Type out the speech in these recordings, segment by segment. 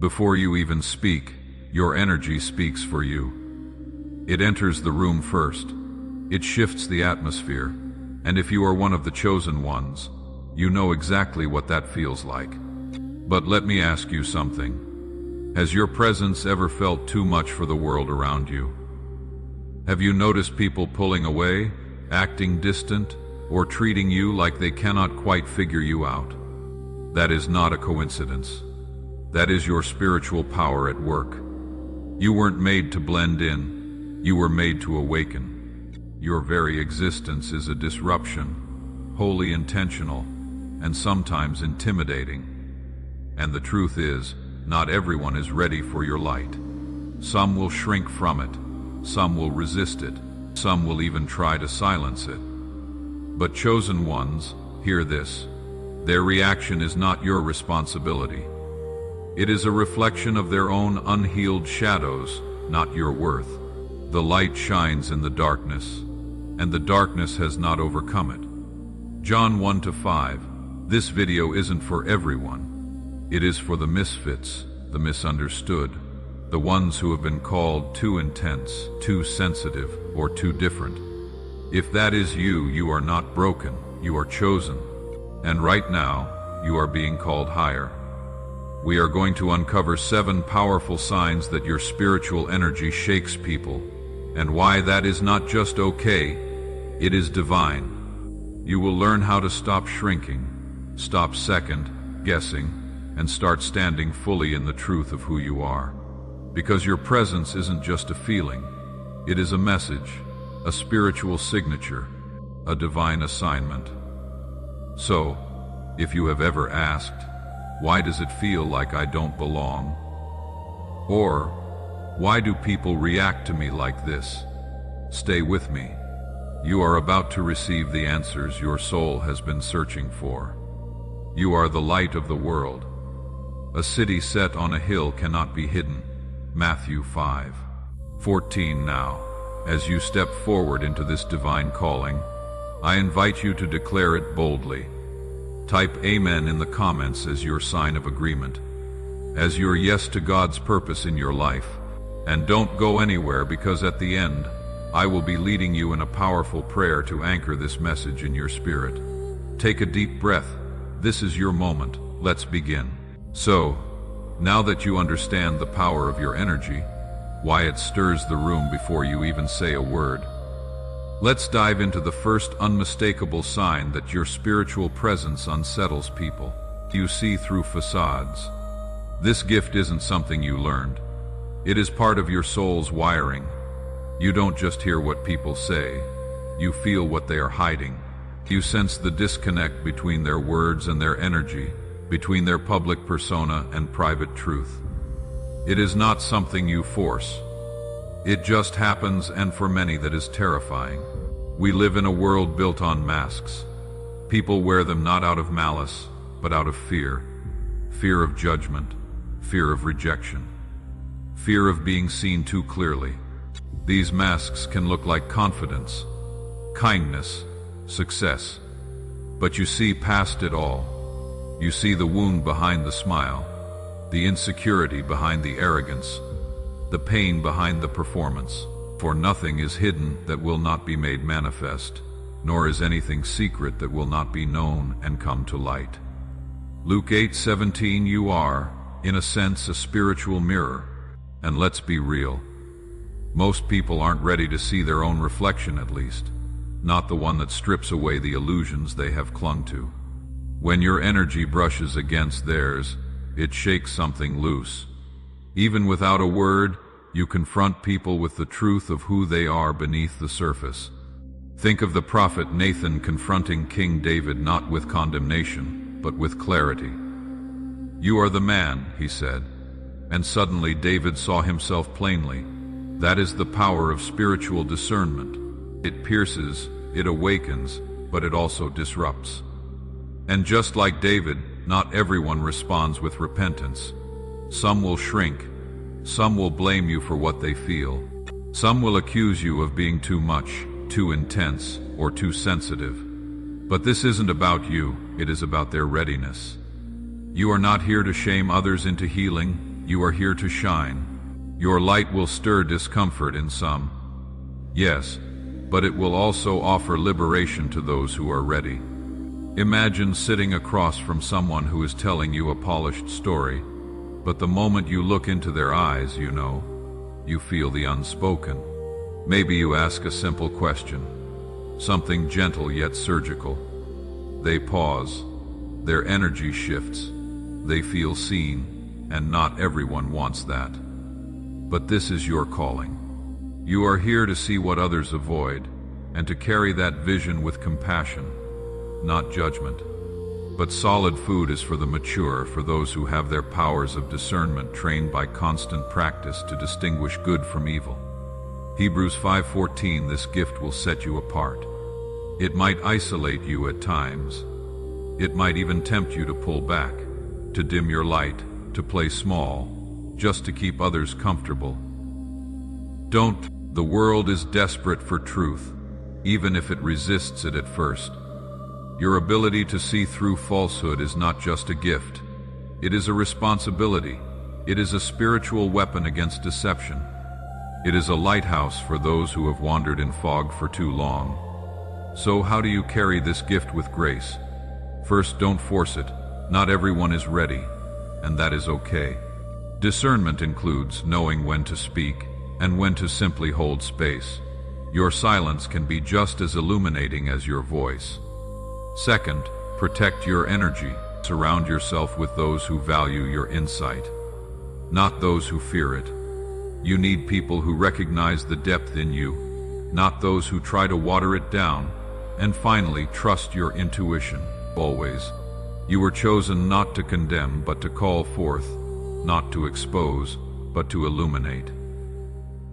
Before you even speak, your energy speaks for you. It enters the room first. It shifts the atmosphere. And if you are one of the chosen ones, you know exactly what that feels like. But let me ask you something. Has your presence ever felt too much for the world around you? Have you noticed people pulling away, acting distant, or treating you like they cannot quite figure you out? That is not a coincidence. That is your spiritual power at work. You weren't made to blend in. You were made to awaken. Your very existence is a disruption, wholly intentional, and sometimes intimidating. And the truth is, not everyone is ready for your light. Some will shrink from it. Some will resist it. Some will even try to silence it. But chosen ones, hear this. Their reaction is not your responsibility. It is a reflection of their own unhealed shadows, not your worth. The light shines in the darkness, and the darkness has not overcome it. John 1-5. This video isn't for everyone. It is for the misfits, the misunderstood, the ones who have been called too intense, too sensitive, or too different. If that is you, you are not broken, you are chosen. And right now, you are being called higher. We are going to uncover 7 powerful signs that your spiritual energy shakes people, and why that is not just okay, it is divine. You will learn how to stop shrinking, stop second-guessing, and start standing fully in the truth of who you are. Because your presence isn't just a feeling, it is a message, a spiritual signature, a divine assignment. So, if you have ever asked, why does it feel like I don't belong? Or, why do people react to me like this? Stay with me. You are about to receive the answers your soul has been searching for. You are the light of the world. A city set on a hill cannot be hidden. Matthew 5:14. Now, as you step forward into this divine calling, I invite you to declare it boldly. Type Amen in the comments as your sign of agreement, as your yes to God's purpose in your life. And don't go anywhere, because at the end, I will be leading you in a powerful prayer to anchor this message in your spirit. Take a deep breath. This is your moment. Let's begin. So, now that you understand the power of your energy, why it stirs the room before you even say a word, let's dive into the first unmistakable sign that your spiritual presence unsettles people. You see through facades. This gift isn't something you learned. It is part of your soul's wiring. You don't just hear what people say. You feel what they are hiding. You sense the disconnect between their words and their energy, between their public persona and private truth. It is not something you force. It just happens, and for many that is terrifying. We live in a world built on masks. People wear them not out of malice, but out of fear. Fear of judgment, fear of rejection, fear of being seen too clearly. These masks can look like confidence, kindness, success. But you see past it all. You see the wound behind the smile, the insecurity behind the arrogance, the pain behind the performance. For nothing is hidden that will not be made manifest, nor is anything secret that will not be known and come to light. Luke 8:17. You are, in a sense, a spiritual mirror. And let's be real. Most people aren't ready to see their own reflection, at least. Not the one that strips away the illusions they have clung to. When your energy brushes against theirs, it shakes something loose. Even without a word, you confront people with the truth of who they are beneath the surface. Think of the prophet Nathan confronting King David not with condemnation, but with clarity. You are the man, he said. And suddenly David saw himself plainly. That is the power of spiritual discernment. It pierces, it awakens, but it also disrupts. And just like David, not everyone responds with repentance. Some will shrink. Some will blame you for what they feel. Some will accuse you of being too much, too intense, or too sensitive. But this isn't about you, it is about their readiness. You are not here to shame others into healing. You are here to shine. Your light will stir discomfort in some. Yes, but it will also offer liberation to those who are ready. Imagine sitting across from someone who is telling you a polished story, but the moment you look into their eyes, you feel the unspoken. Maybe you ask a simple question, something gentle yet surgical. They pause, their energy shifts, they feel seen, and not everyone wants that. But this is your calling. You are here to see what others avoid, and to carry that vision with compassion, not judgment. But solid food is for the mature, for those who have their powers of discernment trained by constant practice to distinguish good from evil. Hebrews 5:14, this gift will set you apart. It might isolate you at times. It might even tempt you to pull back, to dim your light, to play small, just to keep others comfortable. Don't. The world is desperate for truth, even if it resists it at first. Your ability to see through falsehood is not just a gift. It is a responsibility. It is a spiritual weapon against deception. It is a lighthouse for those who have wandered in fog for too long. So how do you carry this gift with grace? First, don't force it. Not everyone is ready, and that is okay. Discernment includes knowing when to speak and when to simply hold space. Your silence can be just as illuminating as your voice. Second, protect your energy. Surround yourself with those who value your insight, not those who fear it. You need people who recognize the depth in you, not those who try to water it down. And finally, trust your intuition, always. You were chosen not to condemn, but to call forth, not to expose, but to illuminate.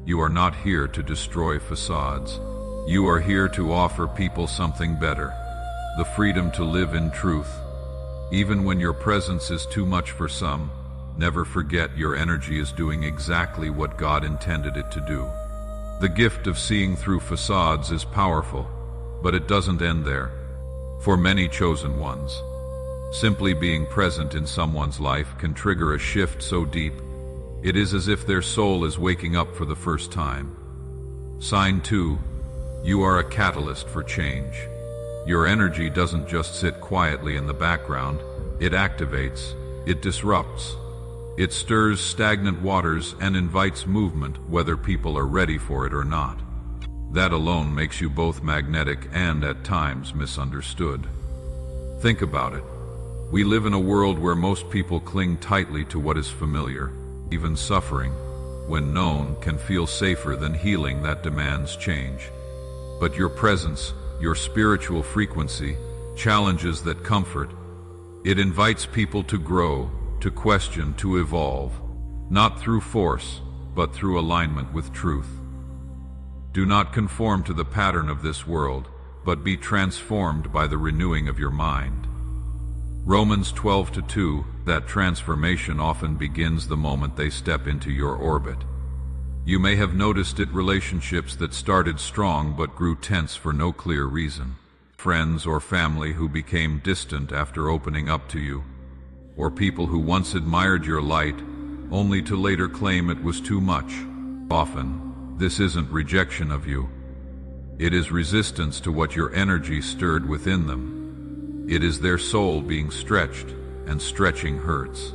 You are not here to destroy facades. You are here to offer people something better, the freedom to live in truth. Even when your presence is too much for some, never forget your energy is doing exactly what God intended it to do. The gift of seeing through facades is powerful, but it doesn't end there. For many chosen ones, simply being present in someone's life can trigger a shift so deep, it is as if their soul is waking up for the first time. Sign 2. You are a catalyst for change. Your energy doesn't just sit quietly in the background, it activates, it disrupts. It stirs stagnant waters and invites movement, whether people are ready for it or not. That alone makes you both magnetic and, at times, misunderstood. Think about it. We live in a world where most people cling tightly to what is familiar. Even suffering, when known, can feel safer than healing that demands change. But your presence, your spiritual frequency, challenges that comfort. It invites people to grow, to question, to evolve, not through force, but through alignment with truth. Do not conform to the pattern of this world, but be transformed by the renewing of your mind. Romans 12:2, that transformation often begins the moment they step into your orbit. You may have noticed it, relationships that started strong but grew tense for no clear reason. Friends or family who became distant after opening up to you. Or people who once admired your light, only to later claim it was too much. Often, this isn't rejection of you. It is resistance to what your energy stirred within them. It is their soul being stretched, and stretching hurts.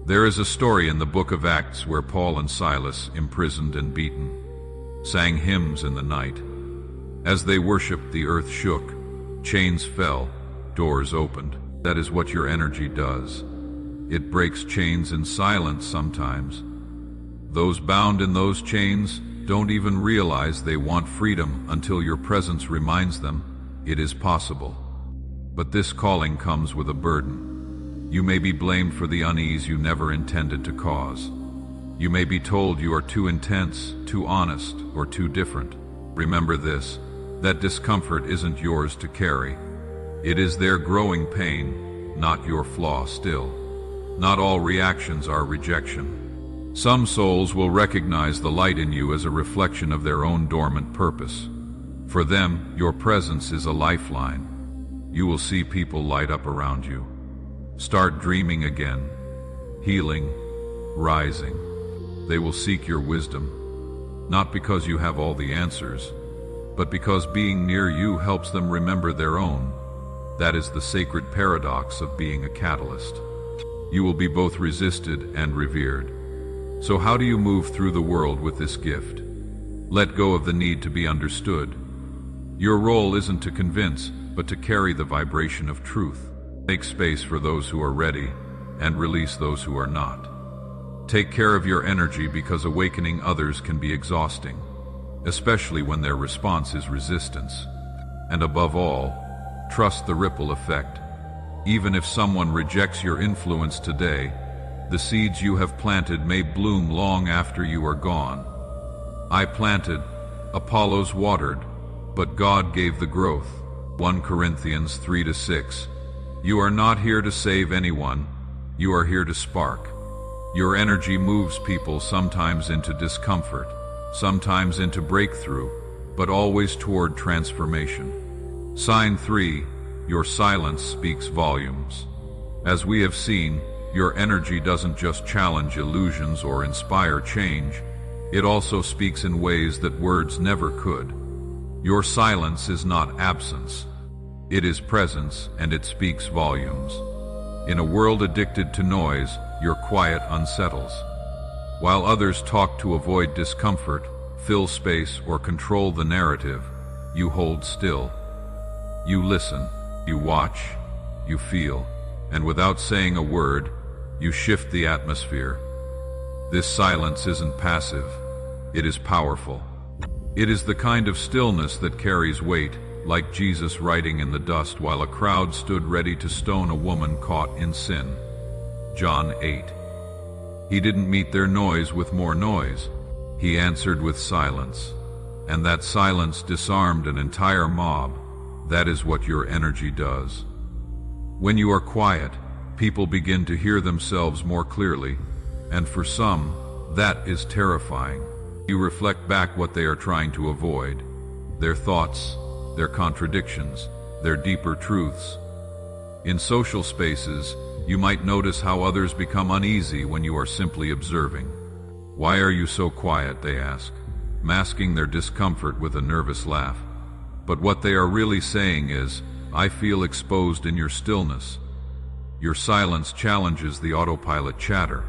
There is a story in the book of Acts where Paul and Silas, imprisoned and beaten, sang hymns in the night. As they worshiped, the earth shook, chains fell, doors opened. That is what your energy does. It breaks chains in silence sometimes. Those bound in those chains don't even realize they want freedom until your presence reminds them it is possible. But this calling comes with a burden. You may be blamed for the unease you never intended to cause. You may be told you are too intense, too honest, or too different. Remember this, that discomfort isn't yours to carry. It is their growing pain, not your flaw still. Not all reactions are rejection. Some souls will recognize the light in you as a reflection of their own dormant purpose. For them, your presence is a lifeline. You will see people light up around you, start dreaming again, healing, rising. They will seek your wisdom, not because you have all the answers, but because being near you helps them remember their own. That is the sacred paradox of being a catalyst. You will be both resisted and revered. So how do you move through the world with this gift? Let go of the need to be understood. Your role isn't to convince, but to carry the vibration of truth. Make space for those who are ready, and release those who are not. Take care of your energy, because awakening others can be exhausting, especially when their response is resistance. And above all, trust the ripple effect. Even if someone rejects your influence today, the seeds you have planted may bloom long after you are gone. I planted, Apollos watered, but God gave the growth. 1 Corinthians 3-6. You are not here to save anyone, you are here to spark. Your energy moves people, sometimes into discomfort, sometimes into breakthrough, but always toward transformation. Sign 3. Your silence speaks volumes. As we have seen, your energy doesn't just challenge illusions or inspire change, it also speaks in ways that words never could. Your silence is not absence. It is presence, and it speaks volumes. In a world addicted to noise, your quiet unsettles. While others talk to avoid discomfort, fill space, or control the narrative, you hold still. You listen, you watch, you feel, and without saying a word, you shift the atmosphere. This silence isn't passive, it is powerful. It is the kind of stillness that carries weight, like Jesus writing in the dust while a crowd stood ready to stone a woman caught in sin. John 8. He didn't meet their noise with more noise. He answered with silence. And that silence disarmed an entire mob. That is what your energy does. When you are quiet, people begin to hear themselves more clearly, and for some, that is terrifying. You reflect back what they are trying to avoid, their thoughts, their contradictions, their deeper truths. In social spaces, you might notice how others become uneasy when you are simply observing. Why are you so quiet, they ask, masking their discomfort with a nervous laugh. But what they are really saying is, I feel exposed in your stillness. Your silence challenges the autopilot chatter.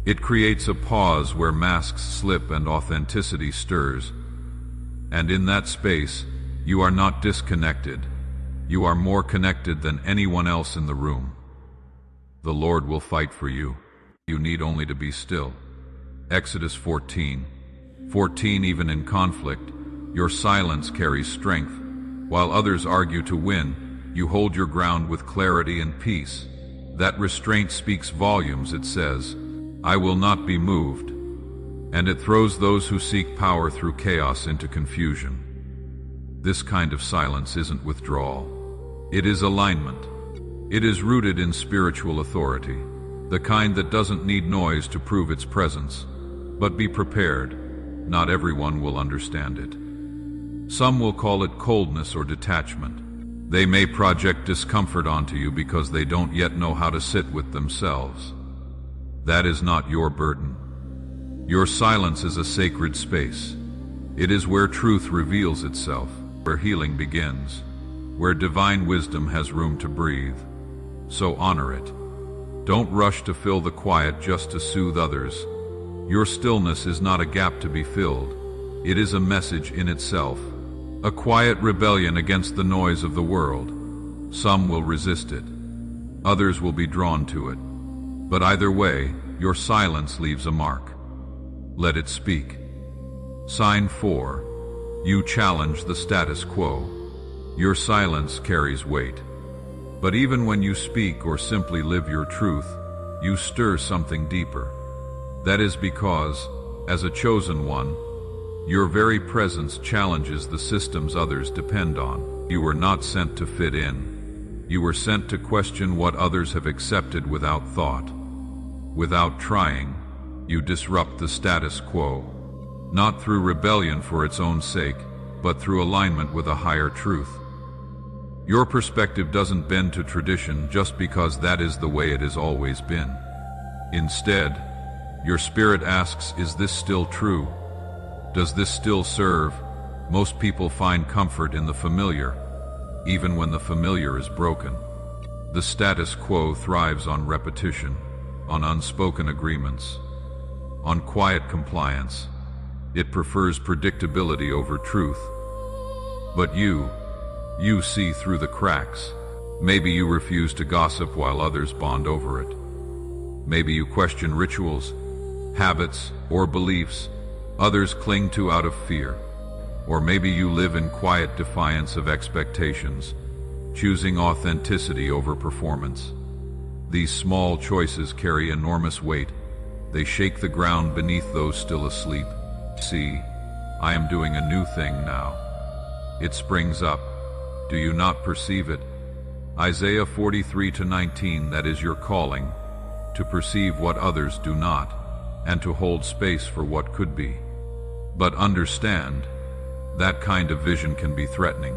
It creates a pause where masks slip and authenticity stirs. And in that space, you are not disconnected. You are more connected than anyone else in the room. The Lord will fight for you. You need only to be still. Exodus 14:14. Even in conflict, your silence carries strength. While others argue to win, you hold your ground with clarity and peace. That restraint speaks volumes. It says, I will not be moved. And it throws those who seek power through chaos into confusion. This kind of silence isn't withdrawal. It is alignment. It is rooted in spiritual authority, the kind that doesn't need noise to prove its presence. But be prepared. Not everyone will understand it. Some will call it coldness or detachment. They may project discomfort onto you because they don't yet know how to sit with themselves. That is not your burden. Your silence is a sacred space. It is where truth reveals itself, where healing begins, where divine wisdom has room to breathe. So honor it. Don't rush to fill the quiet just to soothe others. Your stillness is not a gap to be filled. It is a message in itself, a quiet rebellion against the noise of the world. Some will resist it. Others will be drawn to it. But either way, your silence leaves a mark. Let it speak. Sign 4. You challenge the status quo. Your silence carries weight. But even when you speak or simply live your truth, you stir something deeper. That is because, as a chosen one, your very presence challenges the systems others depend on. You were not sent to fit in. You were sent to question what others have accepted without thought. Without trying, you disrupt the status quo, not through rebellion for its own sake, but through alignment with a higher truth. Your perspective doesn't bend to tradition just because that is the way it has always been. Instead, Your spirit asks, is this still true? Does this still serve? Most people find comfort in the familiar, even when the familiar is broken. The status quo thrives on repetition, on unspoken agreements, on quiet compliance. It prefers predictability over truth. But you see through the cracks. Maybe you refuse to gossip while others bond over it. Maybe you question rituals, habits, or beliefs others cling to out of fear. Or maybe you live in quiet defiance of expectations, choosing authenticity over performance. These small choices carry enormous weight. They shake the ground beneath those still asleep. See, I am doing a new thing now. It springs up. Do you not perceive it? Isaiah 43:19, that is your calling, to perceive what others do not, and to hold space for what could be. But understand, that kind of vision can be threatening.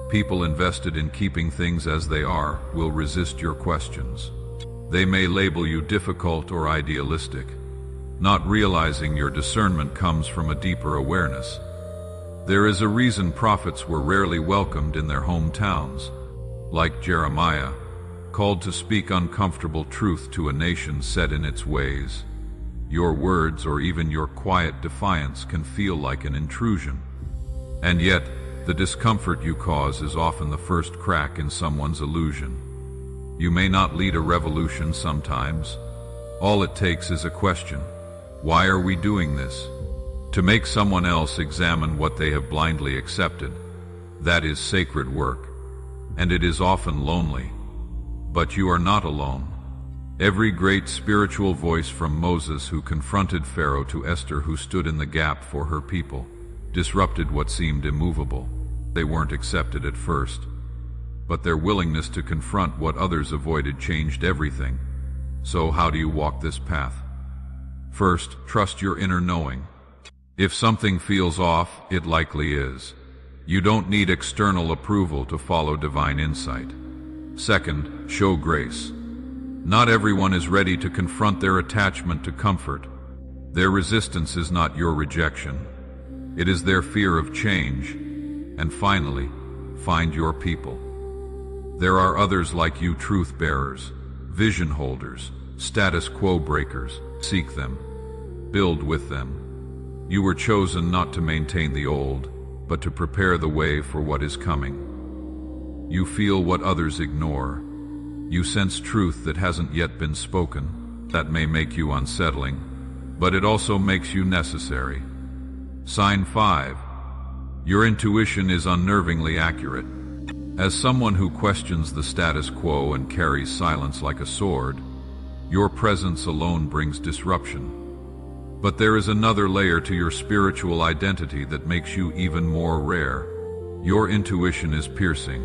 People invested in keeping things as they are will resist your questions. They may label you difficult or idealistic, not realizing your discernment comes from a deeper awareness. There is a reason prophets were rarely welcomed in their hometowns, like Jeremiah, called to speak uncomfortable truth to a nation set in its ways. Your words or even your quiet defiance can feel like an intrusion. And yet, the discomfort you cause is often the first crack in someone's illusion. You may not lead a revolution sometimes. All it takes is a question. Why are we doing this? To make someone else examine what they have blindly accepted. That is sacred work. And it is often lonely. But you are not alone. Every great spiritual voice, from Moses who confronted Pharaoh to Esther who stood in the gap for her people, disrupted what seemed immovable. They weren't accepted at first, but their willingness to confront what others avoided changed everything. So how do you walk this path? First, trust your inner knowing. If something feels off, it likely is. You don't need external approval to follow divine insight. Second, show grace. Not everyone is ready to confront their attachment to comfort. Their resistance is not your rejection. It is their fear of change. And finally, find your people. There are others like you, truth bearers, vision holders, status quo breakers. Seek them. Build with them. You were chosen not to maintain the old, but to prepare the way for what is coming. You feel what others ignore. You sense truth that hasn't yet been spoken. That may make you unsettling, but it also makes you necessary. Sign 5. Your intuition is unnervingly accurate. As someone who questions the status quo and carries silence like a sword, your presence alone brings disruption. But there is another layer to your spiritual identity that makes you even more rare. Your intuition is piercing,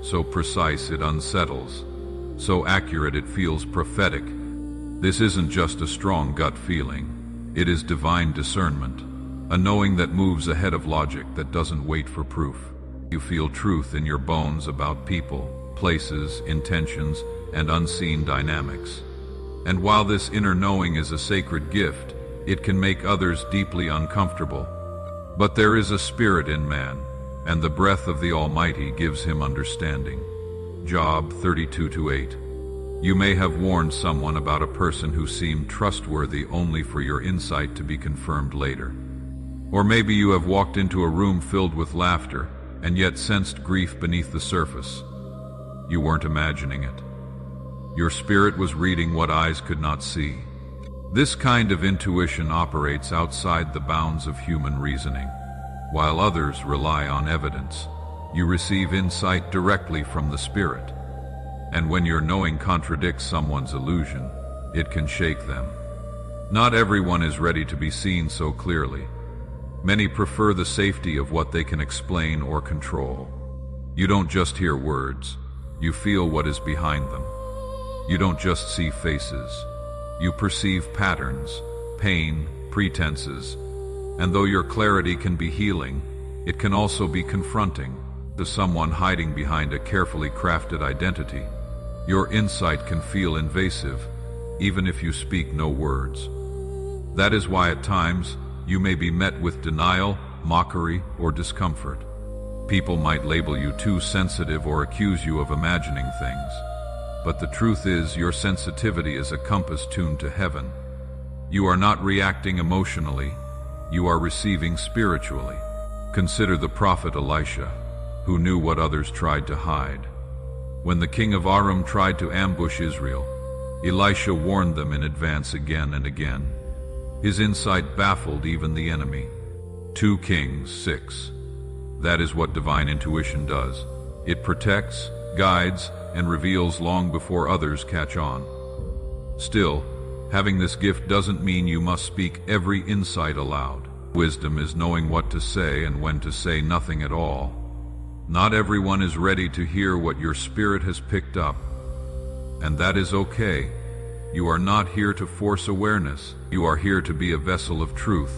so precise it unsettles, so accurate it feels prophetic. This isn't just a strong gut feeling. It is divine discernment, a knowing that moves ahead of logic, that doesn't wait for proof. You feel truth in your bones about people, places, intentions, and unseen dynamics. And while this inner knowing is a sacred gift, it can make others deeply uncomfortable. But there is a spirit in man, and the breath of the Almighty gives him understanding. Job 32:8. You may have warned someone about a person who seemed trustworthy only for your insight to be confirmed later. Or maybe you have walked into a room filled with laughter and yet sensed grief beneath the surface. You weren't imagining it. Your spirit was reading what eyes could not see. This kind of intuition operates outside the bounds of human reasoning. While others rely on evidence, you receive insight directly from the Spirit. And when your knowing contradicts someone's illusion, it can shake them. Not everyone is ready to be seen so clearly. Many prefer the safety of what they can explain or control. You don't just hear words, you feel what is behind them. You don't just see faces, you perceive patterns, pain, pretenses. And though your clarity can be healing, it can also be confronting. To someone hiding behind a carefully crafted identity, your insight can feel invasive, even if you speak no words. That is why at times you may be met with denial, mockery, or discomfort. People might label you too sensitive or accuse you of imagining things. But the truth is, your sensitivity is a compass tuned to heaven. You are not reacting emotionally, you are receiving spiritually. Consider the prophet Elisha, who knew what others tried to hide. When the king of Aram tried to ambush Israel, Elisha warned them in advance again and again. His insight baffled even the enemy. 2 Kings 6. That is what divine intuition does. It protects, guides, and reveals long before others catch on. Still, having this gift doesn't mean you must speak every insight aloud. Wisdom is knowing what to say and when to say nothing at all. Not everyone is ready to hear what your spirit has picked up, and that is okay. You are not here to force awareness. You are here to be a vessel of truth.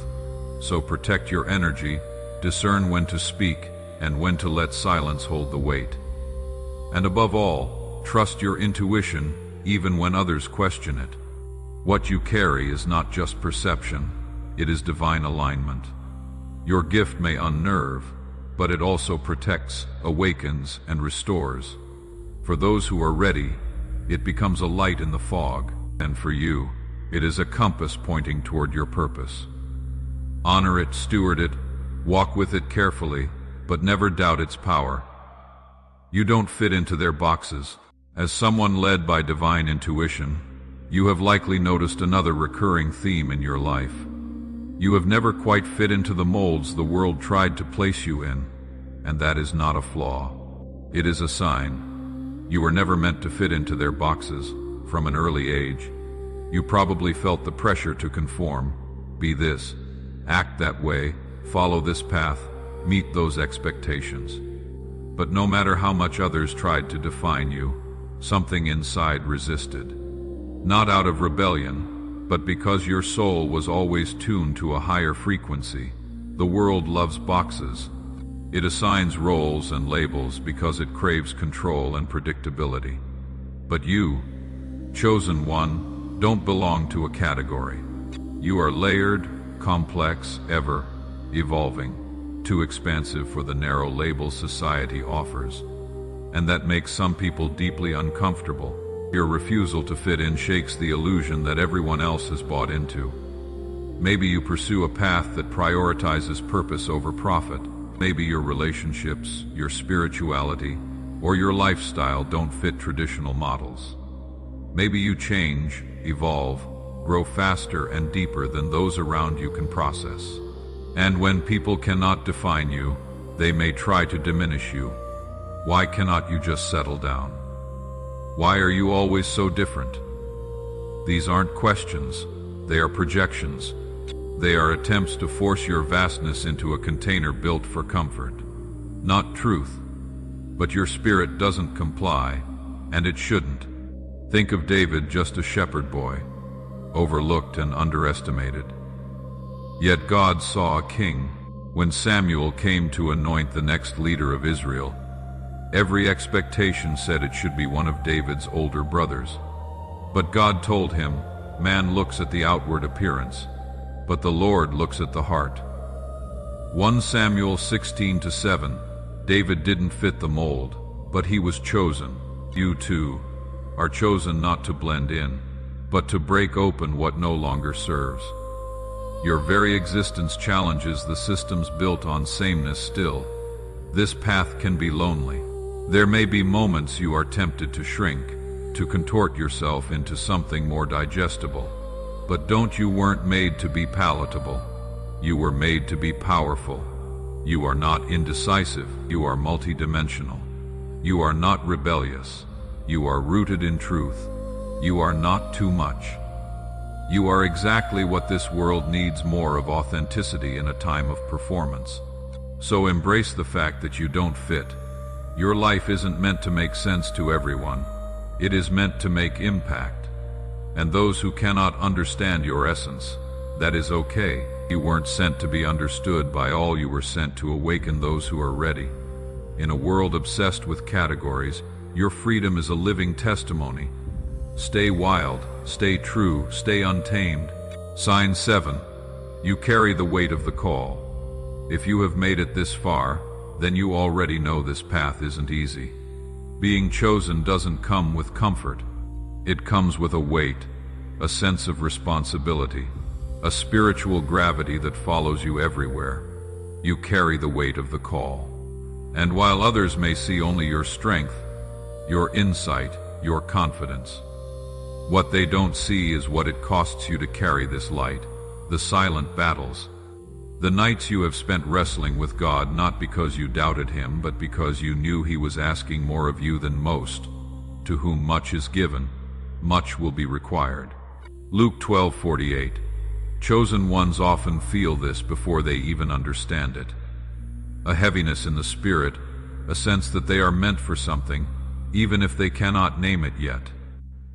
So protect your energy, discern when to speak, and when to let silence hold the weight. And above all, trust your intuition, even when others question it. What you carry is not just perception, it is divine alignment. Your gift may unnerve, but it also protects, awakens, and restores. For those who are ready, it becomes a light in the fog, and for you, it is a compass pointing toward your purpose. Honor it, steward it, walk with it carefully, but never doubt its power. You don't fit into their boxes. As someone led by divine intuition, you have likely noticed another recurring theme in your life. You have never quite fit into the molds the world tried to place you in, and that is not a flaw. It is a sign. You were never meant to fit into their boxes. From an early age, you probably felt the pressure to conform, be this, act that way, follow this path, meet those expectations. But no matter how much others tried to define you, something inside resisted. Not out of rebellion, but because your soul was always tuned to a higher frequency. The world loves boxes. It assigns roles and labels because it craves control and predictability. But you, chosen one, don't belong to a category. You are layered, complex, ever evolving, too expansive for the narrow labels society offers. And that makes some people deeply uncomfortable. Your refusal to fit in shakes the illusion that everyone else has bought into. Maybe you pursue a path that prioritizes purpose over profit. Maybe your relationships, your spirituality, or your lifestyle don't fit traditional models. Maybe you change, evolve, grow faster and deeper than those around you can process. And when people cannot define you, they may try to diminish you. Why cannot you just settle down? Why are you always so different? These aren't questions, they are projections. They are attempts to force your vastness into a container built for comfort. Not truth. But your spirit doesn't comply, and it shouldn't. Think of David, just a shepherd boy, overlooked and underestimated. Yet God saw a king. When Samuel came to anoint the next leader of Israel, every expectation said it should be one of David's older brothers. But God told him, man looks at the outward appearance, but the Lord looks at the heart. 1 Samuel 16-7. David didn't fit the mold, but he was chosen. You too are chosen not to blend in, but to break open what no longer serves. Your very existence challenges the systems built on sameness still. This path can be lonely. There may be moments you are tempted to shrink, to contort yourself into something more digestible. But you weren't made to be palatable. You were made to be powerful. You are not indecisive. You are multidimensional. You are not rebellious. You are rooted in truth. You are not too much. You are exactly what this world needs more of: authenticity in a time of performance. So embrace the fact that you don't fit. Your life isn't meant to make sense to everyone. It is meant to make impact. And those who cannot understand your essence, that is okay. You weren't sent to be understood by all. You were sent to awaken those who are ready. In a world obsessed with categories, your freedom is a living testimony. Stay wild, stay true, stay untamed. Sign 7. You carry the weight of the call. If you have made it this far, then you already know this path isn't easy. Being chosen doesn't come with comfort. It comes with a weight, a sense of responsibility, a spiritual gravity that follows you everywhere. You carry the weight of the call. And while others may see only your strength, your insight, your confidence, what they don't see is what it costs you to carry this light, the silent battles, the nights you have spent wrestling with God not because you doubted Him, but because you knew He was asking more of you than most. To whom much is given, much will be required. Luke 12:48. Chosen ones often feel this before they even understand it. A heaviness in the spirit, a sense that they are meant for something, even if they cannot name it yet.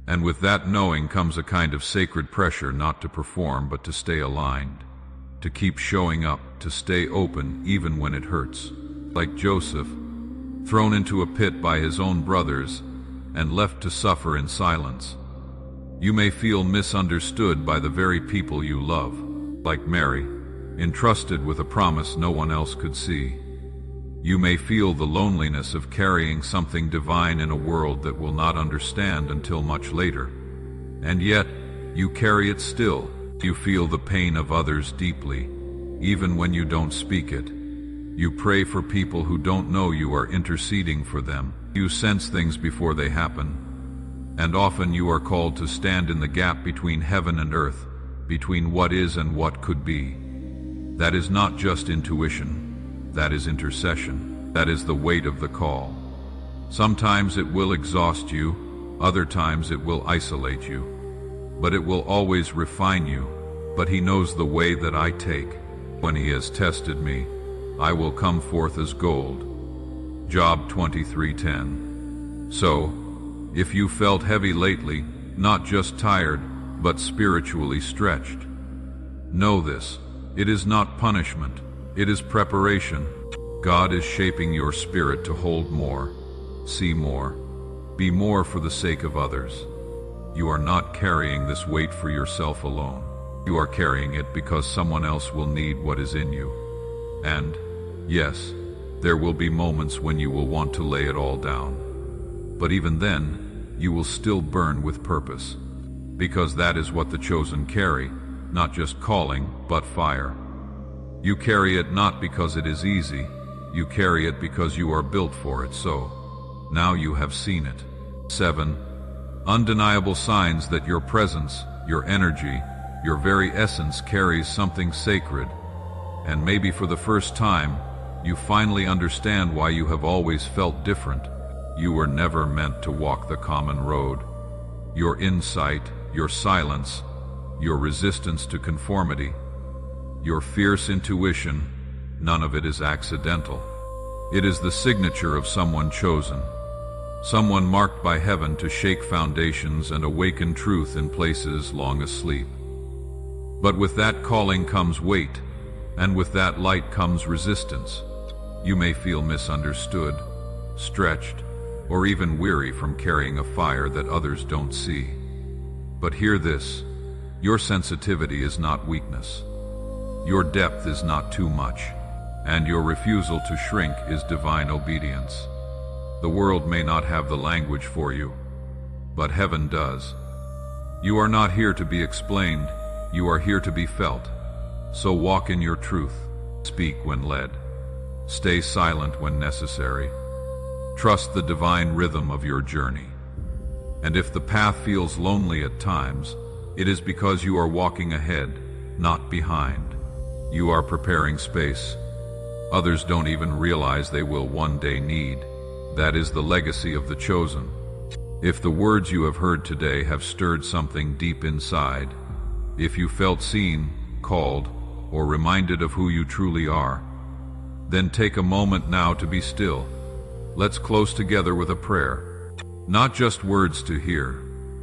And with that knowing comes a kind of sacred pressure not to perform but to stay aligned, to keep showing up, to stay open even when it hurts. Like Joseph, thrown into a pit by his own brothers and left to suffer in silence. You may feel misunderstood by the very people you love. Like Mary, entrusted with a promise no one else could see. You may feel the loneliness of carrying something divine in a world that will not understand until much later. And yet, you carry it still. You feel the pain of others deeply, even when you don't speak it. You pray for people who don't know you are interceding for them. You sense things before they happen. And often you are called to stand in the gap between heaven and earth, between what is and what could be. That is not just intuition, that is intercession. That is the weight of the call. Sometimes it will exhaust you, other times it will isolate you, but it will always refine you. But He knows the way that I take. When He has tested me, I will come forth as gold. Job 23:10. So, if you felt heavy lately, not just tired, but spiritually stretched, know this: it is not punishment, it is preparation. God is shaping your spirit to hold more, see more, be more for the sake of others. You are not carrying this weight for yourself alone. You are carrying it because someone else will need what is in you. And, yes, there will be moments when you will want to lay it all down. But even then, you will still burn with purpose, because that is what the chosen carry, not just calling, but fire. You carry it not because it is easy, you carry it because you are built for it. So, now you have seen it. 7. Undeniable signs that your presence, your energy, your very essence carries something sacred, and maybe for the first time, you finally understand why you have always felt different. You were never meant to walk the common road. Your insight, your silence, your resistance to conformity, your fierce intuition, none of it is accidental. It is the signature of someone chosen, someone marked by heaven to shake foundations and awaken truth in places long asleep. But with that calling comes weight, and with that light comes resistance. You may feel misunderstood, stretched, or even weary from carrying a fire that others don't see. But hear this: your sensitivity is not weakness. Your depth is not too much, and your refusal to shrink is divine obedience. The world may not have the language for you, but heaven does. You are not here to be explained, you are here to be felt. So walk in your truth, speak when led, stay silent when necessary. Trust the divine rhythm of your journey. And if the path feels lonely at times, it is because you are walking ahead, not behind. You are preparing space. Others don't even realize they will one day need. That is the legacy of the chosen. If the words you have heard today have stirred something deep inside, if you felt seen, called, or reminded of who you truly are, then take a moment now to be still. Let's close together with a prayer. Not just words to hear,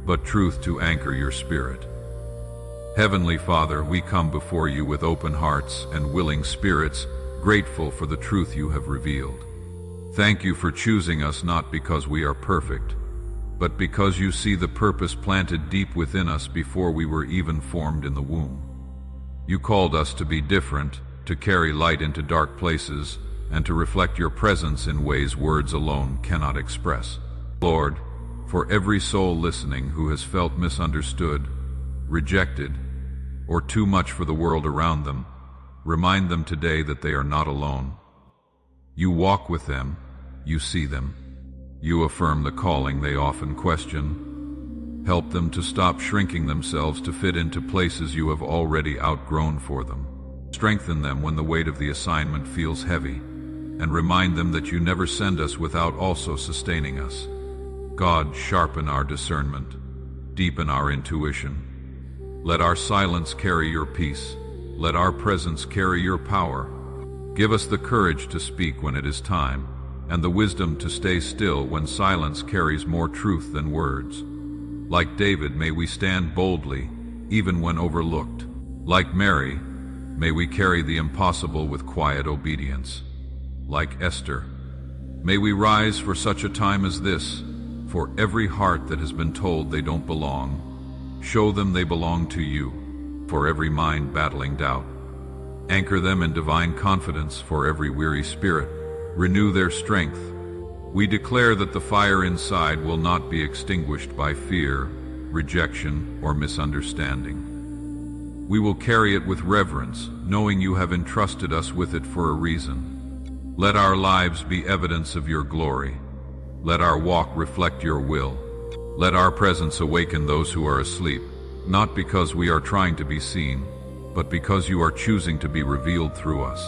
but truth to anchor your spirit. Heavenly Father, we come before you with open hearts and willing spirits, grateful for the truth you have revealed. Thank you for choosing us not because we are perfect, but because you see the purpose planted deep within us before we were even formed in the womb. You called us to be different, to carry light into dark places, and to reflect your presence in ways words alone cannot express. Lord, for every soul listening who has felt misunderstood, rejected, or too much for the world around them, remind them today that they are not alone. You walk with them, you see them. You affirm the calling they often question. Help them to stop shrinking themselves to fit into places you have already outgrown for them. Strengthen them when the weight of the assignment feels heavy, and remind them that you never send us without also sustaining us. God, sharpen our discernment, deepen our intuition. Let our silence carry your peace. Let our presence carry your power. Give us the courage to speak when it is time, and the wisdom to stay still when silence carries more truth than words. Like David, may we stand boldly, even when overlooked. Like Mary, may we carry the impossible with quiet obedience. Like Esther, may we rise for such a time as this. For every heart that has been told they don't belong, show them they belong to you. For every mind battling doubt, anchor them in divine confidence. For every weary spirit, renew their strength. We declare that the fire inside will not be extinguished by fear, rejection, or misunderstanding. We will carry it with reverence, knowing you have entrusted us with it for a reason. Let our lives be evidence of your glory. Let our walk reflect your will. Let our presence awaken those who are asleep, not because we are trying to be seen, but because you are choosing to be revealed through us.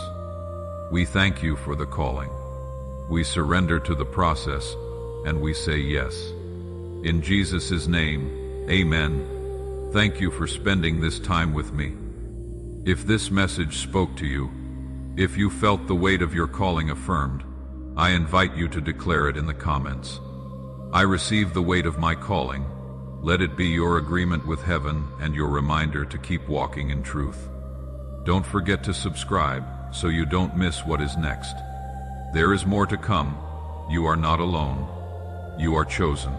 We thank you for the calling. We surrender to the process, and we say yes. In Jesus' name, amen. Thank you for spending this time with me. If this message spoke to you, if you felt the weight of your calling affirmed, I invite you to declare it in the comments. I receive the weight of my calling. Let it be your agreement with heaven and your reminder to keep walking in truth. Don't forget to subscribe so you don't miss what is next. There is more to come. You are not alone. You are chosen.